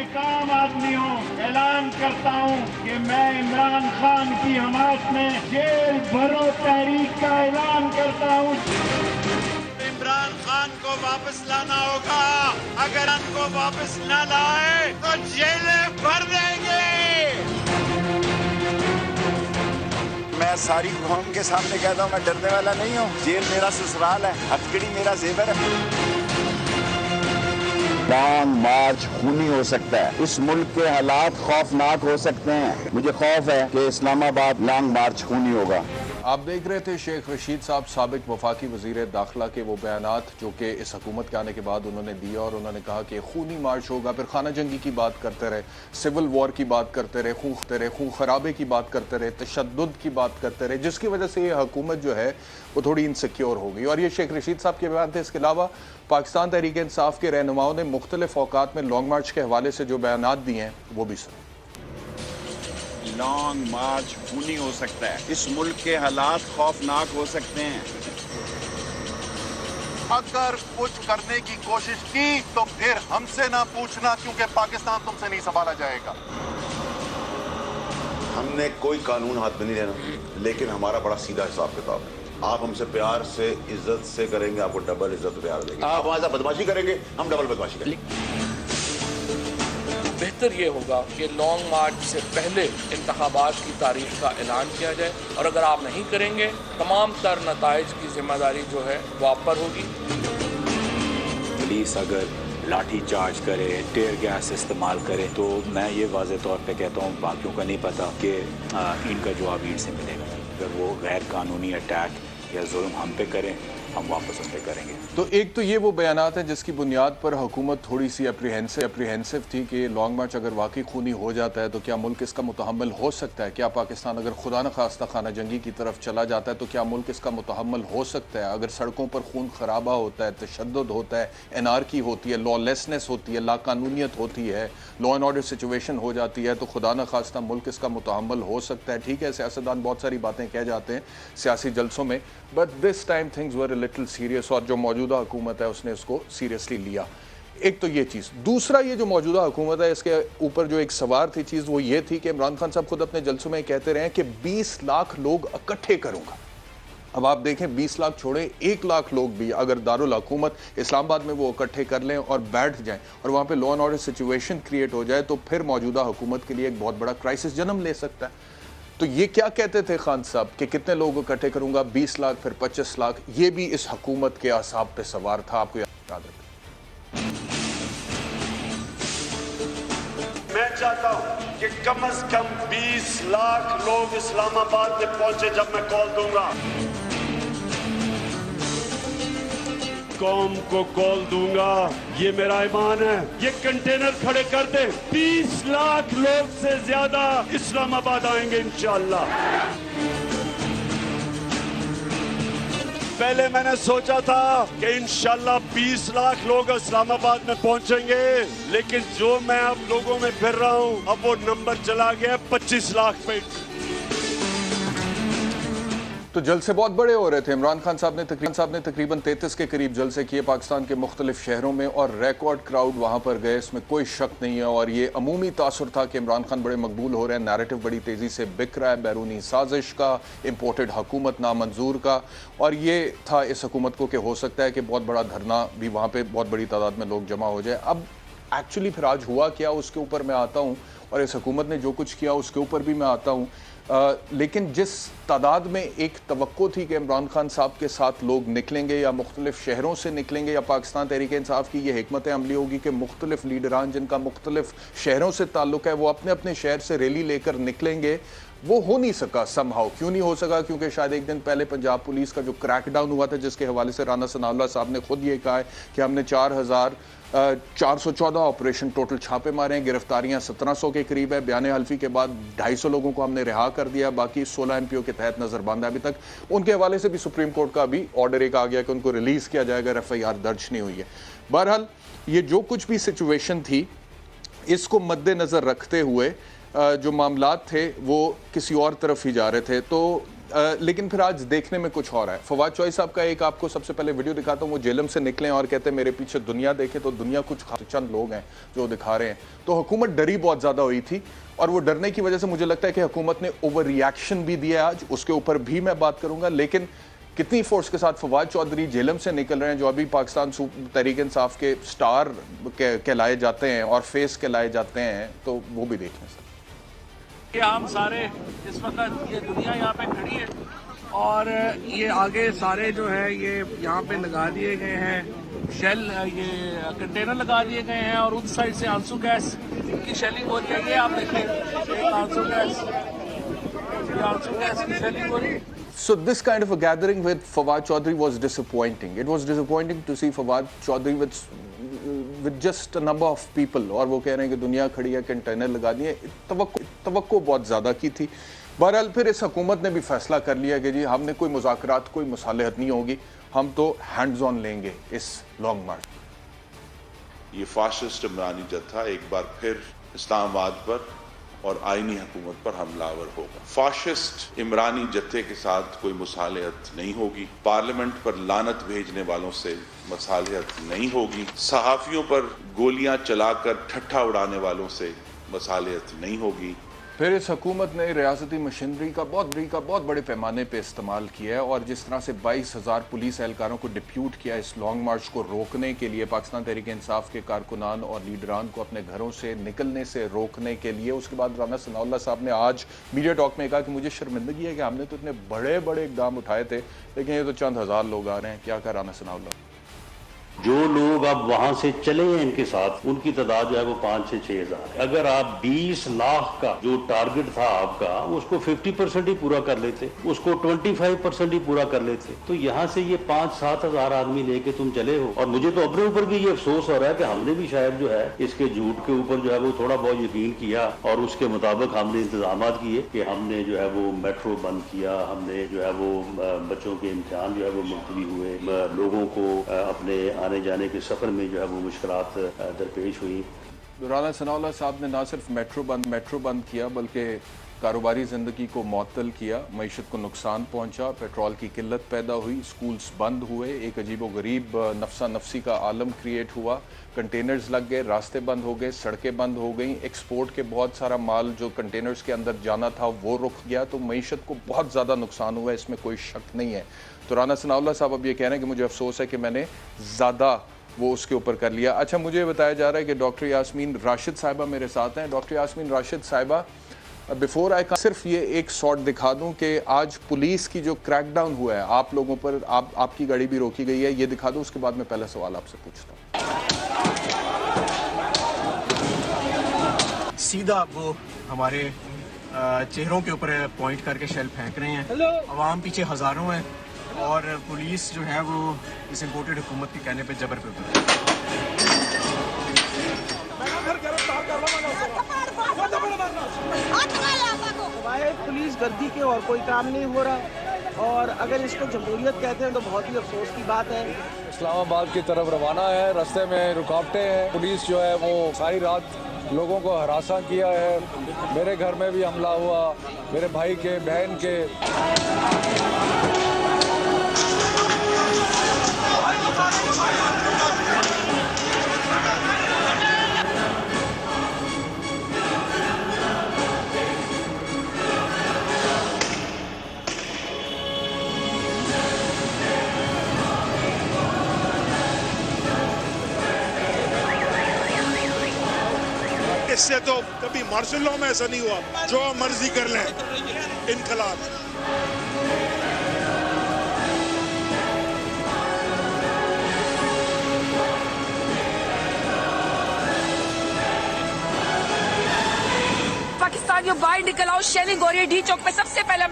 एक आम आदमी हूँ, ऐलान करता हूँ कि मैं इमरान खान की हमायत में जेल भरो तहरीक का ऐलान करता हूँ। इमरान खान को वापस लाना होगा, अगर उनको वापस न लाए तो जेलें भर देंगे। मैं सारी कौम के सामने कहता हूँ मैं डरने वाला नहीं हूँ। जेल मेरा ससुराल है, हथकड़ी मेरा जेवर है। लॉन्ग मार्च खूनी हो सकता है, इस मुल्क के हालात खौफनाक हो सकते हैं। मुझे खौफ है कि इस्लामाबाद लॉन्ग मार्च खूनी होगा। आप देख रहे थे शेख रशीद साहब साबिक वफाकी वज़ीर दाखिला के वो बयानात जो कि इस हुकूमत के आने के बाद उन्होंने दिया, और उन्होंने कहा कि खूनी मार्च होगा, फिर खाना जंगी की बात करते रहे, सिविल वॉर की बात करते रहे, खून खराबे की बात करते रहे, तशद्दुद की बात करते रहे, जिसकी वजह से ये हुकूमत जो है वो थोड़ी इनसिक्योर हो गई। और ये शेख रशीद साहब के बयान थे। इसके अलावा पाकिस्तान तहरीक इंसाफ के रहनुमाओं ने मुख्तलिफ औकात में लॉन्ग मार्च के हवाले से जो बयानात दिए हैं वो भी सुने। लॉन्ग मार्च खूनी हो सकता है, इस मुल्क के हालात खौफनाक हो सकते हैं। अगर कुछ करने की कोशिश की तो फिर हमसे ना पूछना, क्योंकि पाकिस्तान तुमसे नहीं संभाला जाएगा। हमने कोई कानून हाथ में नहीं लेना, लेकिन हमारा बड़ा सीधा हिसाब किताब है। आप हमसे प्यार से इज्जत से करेंगे, आपको डबल इज्जत प्यार देंगे। आप हमारे साथ बदमाशी करेंगे, हम डबल बदमाशी करेंगे। बेहतर ये होगा कि लॉन्ग मार्च से पहले इंतखाबात की तारीख का ऐलान किया जाए, और अगर आप नहीं करेंगे तमाम तर नताइज की जिम्मेदारी जो है वो आप पर होगी। पुलिस अगर लाठी चार्ज करे, टेयर गैस इस्तेमाल करे, तो मैं ये वाज़े तौर पे कहता हूँ, बाकियों का नहीं पता, कि इनका जवाब ईंट से मिलेगा। अगर वो गैर कानूनी अटैक या जुल्म हम पे करें, हम वापस उन पे करेंगे। तो एक तो ये वो बयानात हैं जिसकी बुनियाद पर हुकूमत थोड़ी सी अप्रीहेंसिव थी कि लॉन्ग मार्च अगर वाकई खूनी हो जाता है तो क्या मुल्क इसका मुतहम्मिल हो सकता है। क्या पाकिस्तान अगर खुदा न खास्ता खाना जंगी की तरफ चला जाता है तो क्या मुल्क इसका मुतहम्मिल हो सकता है। अगर सड़कों पर खून खराबा होता है, तशद्दुद होता है, एनार्की होती है, लॉलेसनेस होती है, लाकानूनियत होती है, लॉ एंड ऑर्डर सिचुएशन हो जाती है, तो खुदा न खास्ता मुल्क इसका मुतहम्मिल हो सकता है। ठीक है, सियासतदान बहुत सारी बातें कह जाते हैं सियासी जलसों में, but this time things were a little serious, और जो मौजूदा हुकूमत है उसने इसको सीरियसली लिया। एक तो ये चीज़। दूसरा, ये जो मौजूदा हुकूमत है इसके ऊपर जो एक सवार थी चीज़ वो ये थी कि इमरान खान साहब खुद अपने जलसों में कहते रहे कि 20 लाख लोग इकट्ठे करूंगा। अब आप देखें, 20 लाख छोड़े, 1 लाख लोग भी अगर दारुल हुकूमत इस्लामाबाद में वो इकट्ठे कर लें और बैठ जाएं और वहाँ पे law and order situation create हो जाए तो फिर मौजूदा हुकूमत के लिए एक बहुत बड़ा क्राइसिस जन्म ले सकता है। तो ये क्या कहते थे खान साहब कि कितने लोग इकट्ठे करूंगा, 20 लाख फिर 25 लाख, ये भी इस हुकूमत के असाब पे सवार था। आपको याद रखें। मैं चाहता हूं कि कम से कम 20 लाख लोग इस्लामाबाद में पहुंचे जब मैं कॉल दूंगा। कौम को कॉल दूंगा, ये मेरा ईमान है। ये कंटेनर खड़े कर दे, 20 लाख लोग से ज्यादा इस्लामाबाद आएंगे इंशाअल्लाह। पहले मैंने सोचा था कि इंशाअल्लाह 20 लाख लोग इस्लामाबाद में पहुंचेंगे, लेकिन जो मैं अब लोगों में फिर रहा हूं, अब वो नंबर चला गया 25 लाख पे। तो जलसे बहुत बड़े हो रहे थे। इमरान खान साहब ने तकरीबन 33 के करीब जलसे किए पाकिस्तान के मुख्तलिफ शहरों में, और रिकॉर्ड क्राउड वहाँ पर गए, इसमें कोई शक नहीं है। और ये अमूमी तासुर था कि इमरान खान बड़े मकबूल हो रहे हैं, नैरेटिव बड़ी तेज़ी से बिक रहा है, बैरूनी साजिश का, इम्पोर्टेड हुकूमत नामंजूर का। और ये था इस हुकूमत को कि हो सकता है कि बहुत बड़ा धरना भी वहाँ पर बहुत बड़ी तादाद में लोग जमा हो जाए। अब एक्चुअली फिर आज हुआ क्या, उसके ऊपर मैं आता हूँ, और इस हुकूमत ने जो कुछ किया उसके ऊपर भी मैं आता हूँ। लेकिन जिस तादाद में एक तवक्को थी कि इमरान खान साहब के साथ लोग निकलेंगे या मुख्तलिफ शहरों से निकलेंगे, या पाकिस्तान तहरीक इंसाफ की ये हिकमत अमली होगी कि मुख्तलिफ लीडरान जिनका मुख्तलिफ शहरों से ताल्लुक़ है वो अपने अपने शहर से रैली लेकर निकलेंगे, वो हो नहीं सका समहाउ। क्यों नहीं हो सका? क्योंकि शायद एक दिन पहले पंजाब पुलिस का जो क्रैकडाउन हुआ था, जिसके हवाले से राना सनाउल्लाह साहब ने खुद ये कहा है कि हमने 4,414 ऑपरेशन टोटल छापे मारे हैं, गिरफ्तारियां 1700 के करीब है। बयान हल्फी के बाद 250 लोगों को हमने रिहा कर दिया, बाकी 16 MPO के तहत नजरबंद है अभी तक। उनके हवाले से भी सुप्रीम कोर्ट का अभी ऑर्डर एक आ गया कि उनको रिलीज किया जाएगा, FIR दर्ज नहीं हुई है। बहरहाल ये जो कुछ भी सिचुएशन थी, इसको मद्देनजर रखते हुए जो मामलात थे वो किसी और तरफ ही जा रहे थे। तो لیکن پھر آج دیکھنے میں کچھ اور ہے. فواد چوہی صاحب کا ایک آپ کو سب سے پہلے ویڈیو دکھاتا ہوں. وہ جیلم سے نکلے اور کہتے ہیں میرے پیچھے دنیا دیکھے تو دنیا کچھ چند لوگ ہیں جو دکھا رہے ہیں. تو حکومت ڈری بہت زیادہ ہوئی تھی اور وہ ڈرنے کی وجہ سے مجھے لگتا ہے کہ حکومت نے اوور ری ایکشن بھی دیا آج. اس کے اوپر بھی میں بات کروں گا. لیکن کتنی فورس کے ساتھ فواد چودھری جیلم سے نکل رہے ہیں جو ابھی پاکستان تحریک انصاف کے سٹار کہلائے جاتے ہیں اور فیس کہلائے جاتے ہیں, تو وہ بھی دیکھ لیں سر. یہ ہم سارے اس وقت یہ دنیا یہاں پہ کھڑی ہے اور یہ آگے سارے جو ہے یہ یہاں پہ لگا دیے گئے ہیں شیل, یہ کنٹینر لگا دیے گئے ہیں اور اس سائڈ سے آنسو گیس کی شیلنگ ہو رہی ہے. یہ آپ دیکھیں آنسو گیس کی شیلنگ ہو رہی ہے. So this kind of a gathering with Fawad Chaudhry was disappointing. It was disappointing to see Fawad Chaudhry with just a number of people. اور وہ کہہ رہے ہیں کہ دنیا کھڑی ہے, کنٹینر لگا دیے. توقع بہت زیادہ کی تھی. بہرحال پھر اس حکومت نے بھی فیصلہ کر لیا کہ جی ہم نے کوئی مذاکرات, کوئی مصالحت نہیں ہوگی, ہم تو ہینڈز آن لیں گے اس لانگ مارچ. یہ فاشسٹ عمرانی جتھا ایک بار پھر اسلام آباد پر اور آئینی حکومت پر حملہ آور ہوگا. فاشسٹ عمرانی جتھے کے ساتھ کوئی مصالحت نہیں ہوگی. پارلیمنٹ پر لعنت بھیجنے والوں سے مصالحت نہیں ہوگی. صحافیوں پر گولیاں چلا کر ٹھٹھا اڑانے والوں سے مصالحت نہیں ہوگی. پھر اس حکومت نے ریاستی مشینری کا بہت بڑے پیمانے پہ استعمال کیا ہے اور جس طرح سے 22,000 پولیس اہلکاروں کو ڈپیوٹ کیا اس لانگ مارچ کو روکنے کے لیے, پاکستان تحریک انصاف کے کارکنان اور لیڈران کو اپنے گھروں سے نکلنے سے روکنے کے لیے. اس کے بعد رانا ثناء اللہ صاحب نے آج میڈیا ٹاک میں کہا کہ مجھے شرمندگی ہے کہ ہم نے تو اتنے بڑے اقدام اٹھائے تھے لیکن یہ تو چند ہزار لوگ آ رہے ہیں. کیا کہا رانا ثناء اللہ؟ جو لوگ اب وہاں سے چلے ہیں ان کے ساتھ, ان کی تعداد جو ہے وہ 5 سے 6 ہزار ہے. اگر آپ 20 لاکھ کا جو ٹارگٹ تھا آپ کا, اس کو 50% ہی پورا کر لیتے, اس کو 25% ہی پورا کر لیتے, تو یہاں سے یہ 5-7 ہزار آدمی لے کے تم چلے ہو. اور مجھے تو اپنے اوپر بھی یہ افسوس ہو رہا ہے کہ ہم نے بھی شاید جو ہے اس کے جھوٹ کے اوپر جو ہے وہ تھوڑا بہت یقین کیا اور اس کے مطابق ہم نے انتظامات کیے کہ ہم نے جو ہے وہ میٹرو بند کیا, ہم نے جو ہے وہ بچوں کے امتحان جو ہے وہ ملتوی ہوئے, لوگوں کو اپنے آنے جانے کے سفر میں جو ہے وہ مشکلات درپیش ہوئی. رانا ثناء اللہ صاحب نے نہ صرف میٹرو بند کیا بلکہ کاروباری زندگی کو معطل کیا, معیشت کو نقصان پہنچا, پیٹرول کی قلت پیدا ہوئی, سکولز بند ہوئے, ایک عجیب و غریب نفسا نفسی کا عالم کریٹ ہوا, کنٹینرز لگ گئے, راستے بند ہو گئے, سڑکیں بند ہو گئیں, ایکسپورٹ کے بہت سارا مال جو کنٹینرز کے اندر جانا تھا وہ رک گیا. تو معیشت کو بہت زیادہ نقصان ہوا ہے, اس میں کوئی شک نہیں ہے. تو رانا ثناء اللہ صاحب اب یہ کہہ رہے ہیں کہ مجھے افسوس ہے کہ میں نے زیادہ وہ اس کے اوپر کر لیا. اچھا, مجھے بتایا جا رہا ہے کہ ڈاکٹر یاسمین راشد صاحبہ میرے ساتھ ہیں. ڈاکٹر یاسمین راشد صاحبہ, بیفور آئی صرف یہ ایک شارٹ دکھا دوں کہ آج پولیس کی جو کریک ڈاؤن ہوا ہے آپ لوگوں پر, آپ کی گاڑی بھی روکی گئی ہے, یہ دکھا دوں, اس کے بعد میں پہلا سوال آپ سے پوچھتا ہوں. سیدھا وہ ہمارے چہروں کے اوپر پوائنٹ کر کے شیل پھینک رہے ہیں. عوام پیچھے ہزاروں ہیں اور پولیس جو ہے وہ اس امپورٹڈ حکومت کے کہنے پہ جبر پہ اتری. پولیس گردی کے اور کوئی کام نہیں ہو رہا, اور اگر اس کو جمہوریت کہتے ہیں تو بہت ہی افسوس کی بات ہے. اسلام آباد کی طرف روانہ ہے, راستے میں رکاوٹیں ہیں, پولیس جو ہے وہ ساری رات لوگوں کو ہراساں کیا ہے. میرے گھر میں بھی حملہ ہوا, میرے بھائی کے, بہن کے. اس سے تو کبھی مارشل لا میں ایسا نہیں ہوا, جو مرضی کر لیں انقلاب. پاکستانیوں باہر نکل آؤ, شیلنگ ہو رہی ہے ڈی چوک پہ. سب سے پہلے ہم